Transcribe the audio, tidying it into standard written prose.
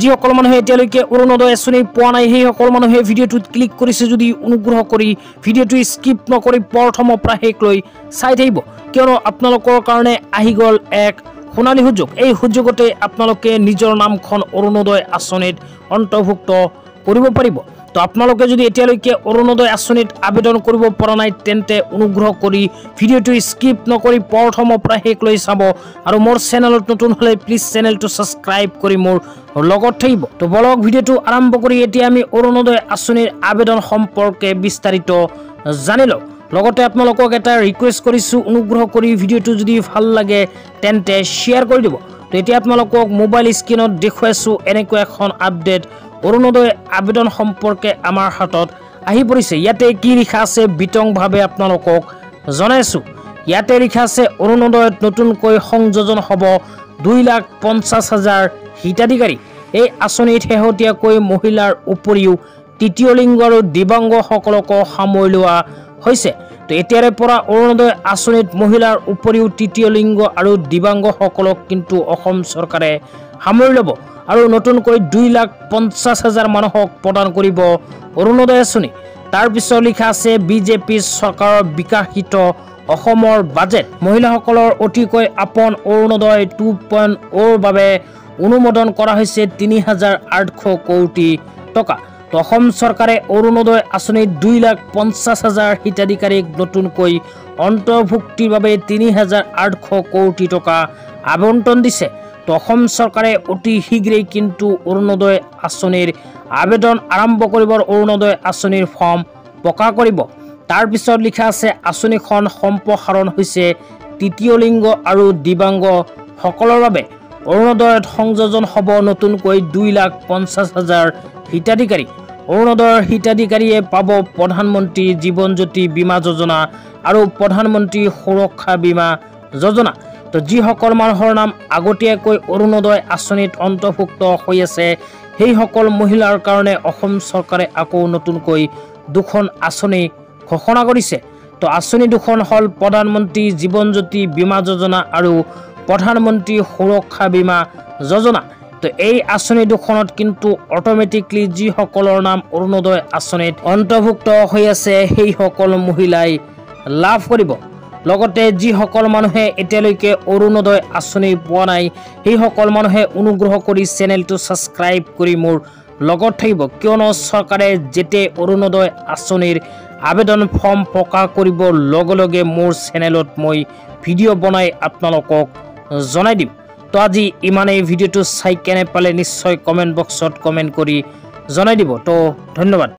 যিসকল মানুহে এতিয়ালৈকে অৰুণোদয় আঁচনি পোৱা নাই সেইসকল মানুহে ভিডিঅ'টোত ক্লিক কৰিছে যদি অনুগ্ৰহ কৰি ভিডিঅ'টো স্কিপ নকৰি প্ৰথমৰ পৰা শেষলৈ চাই থাকিব, কিয়নো আপোনালোকৰ কাৰণে আহি গ'ল এক সোণালী সুযোগ। এই সুযোগতে আপোনালোকে নিজৰ নামখন অৰুণোদয় আঁচনিত অন্তৰ্ভুক্ত কৰিব পাৰিব। তো আপোনালোকে যদি এতিয়ালৈকে অৰুণোদয় আঁচনিত আবেদন কৰিব পৰা নাই তেন্তে অনুগ্ৰহ কৰি ভিডিঅ'টো স্কিপ নকৰি প্ৰথমৰ পৰা শেষলৈ চাব, আৰু মোৰ চেনেলত নতুন হ'লে প্লিজ চেনেলটো ছাবস্ক্ৰাইব কৰি মোৰ লগত থাকিব। তো বলক ভিডিঅ'টো আৰম্ভ কৰি এতিয়া আমি অৰুণোদয় আঁচনিৰ আবেদন সম্পৰ্কে বিস্তাৰিত জানি লওঁ। লগতে আপোনালোকক এটা ৰিকুৱেষ্ট কৰিছোঁ, অনুগ্ৰহ কৰি ভিডিঅ'টো যদি ভাল লাগে তেন্তে শ্বেয়াৰ কৰি দিব। তো এতিয়া আপোনালোকক মোবাইল স্ক্ৰীনত দেখুৱাইছোঁ এনেকুৱা এখন আপডেট অৰুণোদয় আবেদন সম্পৰ্কে আমাৰ হাতত আহি পৰিছে। ইয়াতে কি লিখা আছে বিতংভাৱে আপোনালোকক জনাইছোঁ। ইয়াতে লিখা আছে অৰুণোদয়ত নতুনকৈ সংযোজন হ'ব 2,50,000 হিতাধিকাৰী। এই আঁচনিত শেহতীয়াকৈ মহিলাৰ উপৰিও তৃতীয় লিংগ আৰু দিব্যাংগসকলকো সামৰি লোৱা হৈছে। তো এতিয়াৰে পৰা অৰুণোদয় আঁচনিত মহিলাৰ উপৰিও তৃতীয় লিংগ আৰু দিব্যাংগসকলক কিন্তু অসম চৰকাৰে সামৰি ল'ব, আৰু নতুনকৈ 2,50,000 মানুহক প্ৰদান কৰিব অৰুণোদয় আঁচনি। তাৰপিছত লিখা আছে বিজেপি চৰকাৰৰ বিকাশিত অসমৰ বাজেট। মহিলাসকলৰ অতিকৈ আপোন অৰুণোদয় 2.0ৰ বাবে অনুমোদন কৰা হৈছে 3,800 কোটি টকা। তো অসম চৰকাৰে অৰুণোদয় আঁচনিত 2,50,000 হিতাধিকাৰীক নতুনকৈ অন্তৰ্ভুক্তিৰ বাবে 3,800 কোটি টকা আবণ্টন দিছে। তো অসম চৰকাৰে অতি শীঘ্ৰেই কিন্তু অৰুণোদয় আঁচনিৰ আবেদন আৰম্ভ কৰিব, অৰুণোদয় আঁচনিৰ ফৰ্ম প্ৰকাশ কৰিব। তাৰপিছত লিখা আছে আঁচনিখন সম্প্ৰসাৰণ হৈছে তৃতীয় লিংগ আৰু দিব্যাংগসকলৰ বাবে। অৰুণোদয়ত সংযোজন হ'ব নতুনকৈ 2,50,000 হিতাধিকাৰী। অৰুণোদয়ৰ হিতাধিকাৰীয়ে পাব প্ৰধানমন্ত্ৰী জীৱন জ্যোতি বীমা যোজনা আৰু প্ৰধানমন্ত্ৰী সুৰক্ষা বীমা যোজনা। তো যিসকল মানুহৰ নাম আগতীয়াকৈ অৰুণোদয় আঁচনিত অন্তৰ্ভুক্ত হৈ আছে সেইসকল মহিলাৰ কাৰণে অসম চৰকাৰে আকৌ নতুনকৈ দুখন আঁচনি ঘোষণা কৰিছে। তো আঁচনি দুখন হ'ল প্ৰধানমন্ত্ৰী জীৱন জ্যোতি বীমা যোজনা আৰু প্ৰধানমন্ত্ৰী সুৰক্ষা বীমা যোজনা। তো এই আঁচনি দুখনত কিন্তু অট'মেটিকলি যিসকলৰ নাম অৰুণোদয় আঁচনিত অন্তৰ্ভুক্ত হৈ আছে সেইসকল মহিলাই লাভ কৰিব। লগতে যিসকল মানুহে এতিয়ালৈকে অৰুণোদয় আঁচনি পোৱা নাই সেইসকল মানুহে অনুগ্ৰহ কৰি চেনেলটো ছাবস্ক্ৰাইব কৰি মোৰ লগত থাকিব, কিয়নো চৰকাৰে যেতিয়া অৰুণোদয় আঁচনিৰ আবেদন ফৰ্ম প্ৰকাশ কৰিব লগে লগে মোৰ চেনেলত মই ভিডিঅ' বনাই আপোনালোকক জনাই দিম। তো আজি ইমানেই। ভিডিঅ'টো চাই কেনে পালে নিশ্চয় কমেণ্ট বক্সত কমেণ্ট কৰি জনাই দিব। তো ধন্যবাদ।